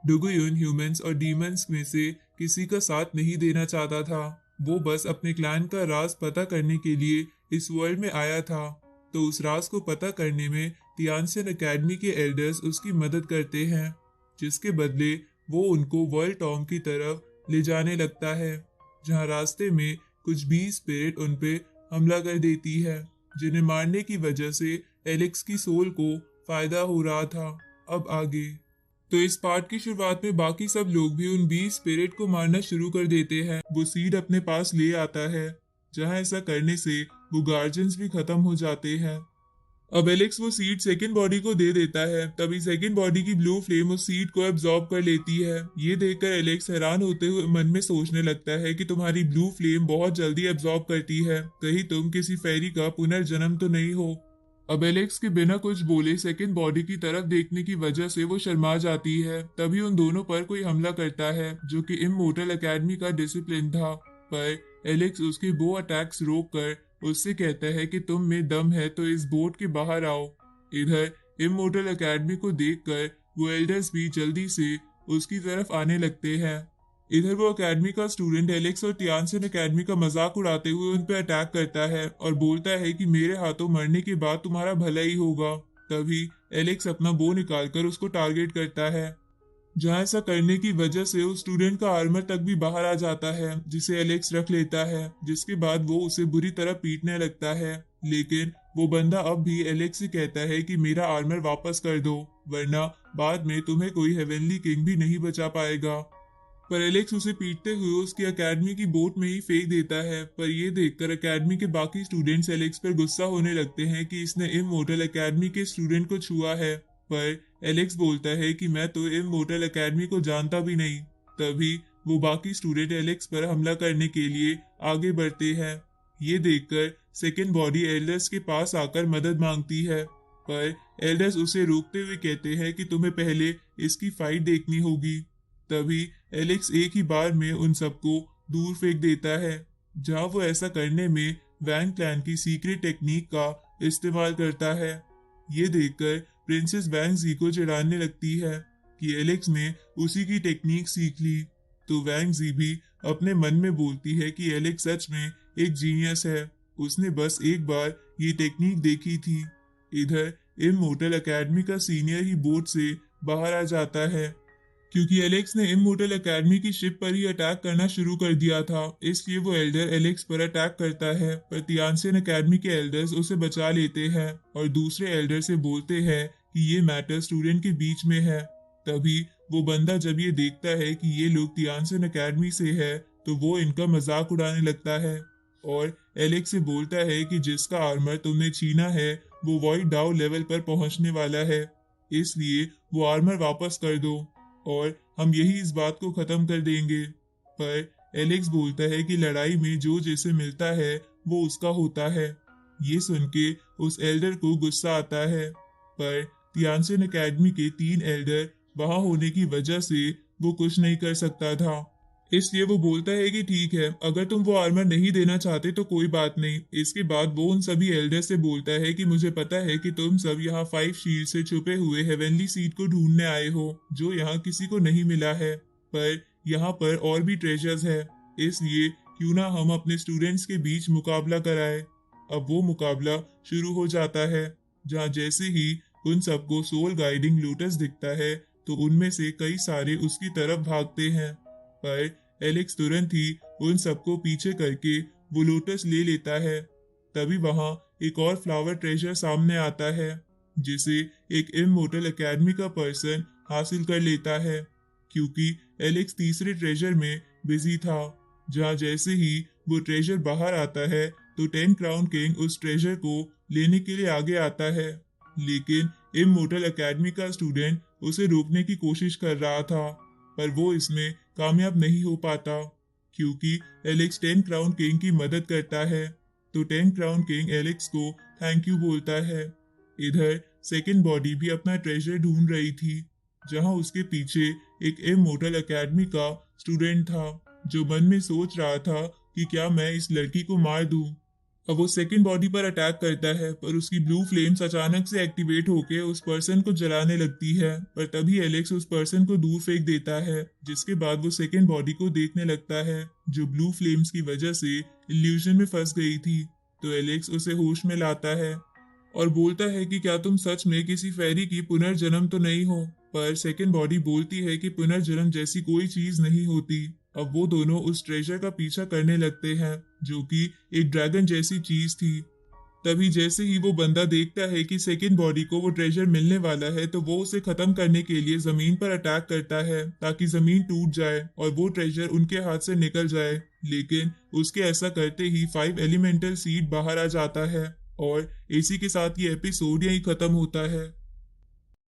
डुगुयुन humans और demons में से किसी का साथ नहीं देना चाहता था। वो बस अपने क्लैन का राज पता करने के लिए इस वर्ल्ड में आया था। तो उस राज को पता करने में तियानसेन एकेडमी के एल्डर्स उसकी मदद करते हैं, जिसके बदले वो उनको वर्ल्ड टॉम की तरफ ले जाने लगता है, जहाँ रास्ते में कुछ बी स्पिरिट उन पे हमला कर देती है, जिन्हें मारने की वजह से एलेक्स की सोल को फायदा हो रहा था। अब आगे तो इस पार्ट की शुरुआत में बाकी सब लोग भी उन 20 स्पिरिट को मारना शुरू कर देते हैं। वो सीड अपने पास ले आता है, जहां ऐसा करने से वो गार्जियंस भी खत्म हो जाते हैं। अब एलेक्स वो सीड सेकंड बॉडी को दे देता है। तभी सेकंड बॉडी की ब्लू फ्लेम उस सीड को एब्जॉर्ब कर लेती है। ये देखकर एलेक्स हैरान होते हुए मन में सोचने लगता है कि तुम्हारी ब्लू फ्लेम बहुत जल्दी एब्जॉर्ब करती है, कहीं तुम किसी फेरी का पुनर्जन्म तो नहीं हो। अब एलेक्स के बिना कुछ बोले सेकंड बॉडी की तरफ देखने की वजह से वो शर्मा जाती है। तभी उन दोनों पर कोई हमला करता है, जो कि इमोर्टल एकेडमी का डिसिप्लिन था। पर एलेक्स उसके बो अटैक्स रोक कर उससे कहता है कि तुम में दम है तो इस बोट के बाहर आओ। इधर इमोर्टल एकेडमी को देखकर वो एल्डर्स भी जल्दी से उसकी तरफ आने लगते हैं। इधर वो एकेडमी का स्टूडेंट एलेक्स और तियानसेन एकेडमी का मजाक उड़ाते हुए उन पर अटैक करता है और बोलता है कि मेरे हाथों मरने के बाद तुम्हारा भला ही होगा। तभी एलेक्स अपना बो निकालकर उसको टारगेट करता है, जहां ऐसा करने की वजह से उस स्टूडेंट का आर्मर तक भी बाहर आ जाता है, जिसे एलेक्स रख लेता है। जिसके बाद वो उसे बुरी तरह पीटने लगता है, लेकिन वो बंदा अब भी एलेक्स से कहता है कि मेरा आर्मर वापस कर दो, वरना बाद में तुम्हें कोई हेवनली किंग भी नहीं बचा पाएगा। पर एलेक्स उसे पीटते हुए उसकी एकेडमी की बोट में ही फेंक देता है। पर यह देखकर एकेडमी के बाकी स्टूडेंट्स एलेक्स पर गुस्सा होने लगते हैं कि इसने इमोर्टल एकेडमी के स्टूडेंट को छुआ है। पर एलेक्स बोलता है कि मैं तो इमोर्टल एकेडमी को जानता भी नहीं। तभी वो बाकी स्टूडेंट एलेक्स पर हमला करने के लिए आगे बढ़ते हैं। ये देखकर सेकेंड बॉडी एल्डर्स के पास आकर मदद मांगती है, पर एल्डर्स उसे रोकते हुए कहते हैं कि तुम्हें पहले इसकी फाइट देखनी होगी। तभी एलेक्स एक ही बार में उन सबको दूर फेंक देता है, जहां वो ऐसा करने में वैंग क्लैन की सीक्रेट टेक्निक का इस्तेमाल करता है। ये देखकर प्रिंसेस वैंग जी को चिढ़ाने लगती है कि एलेक्स ने उसी की टेक्निक सीख ली। तो वैंग जी भी अपने मन में बोलती है कि एलेक्स सच में एक जीनियस है, उसने बस एक बार ये टेक्निक देखी थी। इधर इमोर्टल एकेडमी का सीनियर ही बोट से बाहर आ जाता है, क्योंकि एलेक्स ने इमोर्टल एकेडमी की शिप पर ही अटैक करना शुरू कर दिया था। इसलिए वो एल्डर एलेक्स पर अटैक करता है, पर तियानसेन एकेडमी के एल्डर्स उसे बचा लेते हैं और दूसरे एल्डर से बोलते हैं कि ये मैटर स्टूडेंट के बीच में है। तभी वो बंदा जब ये देखता है कि ये लोग तियानसेन एकेडमी से है, तो वो इनका मजाक उड़ाने लगता है और एलेक्स से बोलता है कि जिसका आर्मर तुमने छीना है वो वॉइड डाउ लेवल पर पहुंचने वाला है, इसलिए वो आर्मर वापस कर दो और हम यही इस बात को खत्म कर देंगे। पर एलेक्स बोलता है कि लड़ाई में जो जैसे मिलता है वो उसका होता है। ये सुन के उस एल्डर को गुस्सा आता है, पर तियानसेन एकेडमी के 3 एल्डर वहां होने की वजह से वो कुछ नहीं कर सकता था। इसलिए वो बोलता है कि ठीक है, अगर तुम वो आर्मर नहीं देना चाहते तो कोई बात नहीं। इसके बाद वो उन सभी एल्डर से बोलता है कि मुझे पता है कि तुम सब यहाँ 5 शील्ड से छुपे हुए हेवनली सीड को ढूंढने आए हो, जो यहाँ किसी को नहीं मिला है। पर यहाँ पर और भी ट्रेजर्स है, इसलिए क्यों ना हम अपने स्टूडेंट्स के बीच मुकाबला कराए। अब वो मुकाबला शुरू हो जाता है, जहाँ जैसे ही उन सबको सोल गाइडिंग लोटस दिखता है तो उनमें से कई सारे उसकी तरफ भागते हैं। पर एलेक्स तुरंत ही उन सबको पीछे करके वो लोटस ले लेता है। तभी वहां एक और फ्लावर ट्रेजर सामने आता है, जिसे एक इमोर्टल एकेडमी का पर्सन हासिल कर लेता है, क्योंकि एलेक्स तीसरे ट्रेजर में बिजी था। जहां जैसे ही वो ट्रेजर बाहर आता है तो 10 क्राउन किंग उस ट्रेजर को लेने के लिए आगे आता है, लेकिन इमोर्टल एकेडमी का स्टूडेंट उसे रोकने की कोशिश कर रहा था, पर वो इसमें कामयाब नहीं हो पाता, क्योंकि एलेक्स 10 क्राउन किंग की मदद करता है। तो 10 क्राउन किंग एलेक्स को थैंक यू बोलता है। इधर सेकंड बॉडी भी अपना ट्रेजर ढूंढ रही थी, जहां उसके पीछे एक इमोर्टल एकेडमी का स्टूडेंट था, जो मन में सोच रहा था कि क्या मैं इस लड़की को मार दूं। अब वो सेकंड बॉडी पर अटैक करता है, पर उसकी ब्लू फ्लेम्स अचानक से एक्टिवेट होके उस पर्सन को जलाने लगती है। पर तभी एलेक्स उस पर्सन को दूर फेंक देता है, जिसके बाद वो सेकंड बॉडी को देखने लगता है, जो ब्लू फ्लेम्स की वजह से इल्यूजन में फंस गई थी। तो एलेक्स उसे होश में लाता है और बोलता है कि क्या तुम सच में किसी फेरी की पुनर्जन्म तो नहीं हो। पर सेकंड बॉडी बोलती है कि पुनर्जन्म जैसी कोई चीज नहीं होती। अब वो दोनों उस ट्रेजर का पीछा करने लगते हैं, जो कि एक ड्रैगन जैसी चीज थी। तभी जैसे ही वो बंदा देखता है कि सेकंड बॉडी को वो ट्रेजर मिलने वाला है, तो वो उसे खत्म करने के लिए जमीन पर अटैक करता है, ताकि जमीन टूट जाए और वो ट्रेजर उनके हाथ से निकल जाए। लेकिन उसके ऐसा करते ही 5 एलिमेंटल सीड बाहर आ जाता है और इसी के साथ ये एपिसोड यहीं खत्म होता है।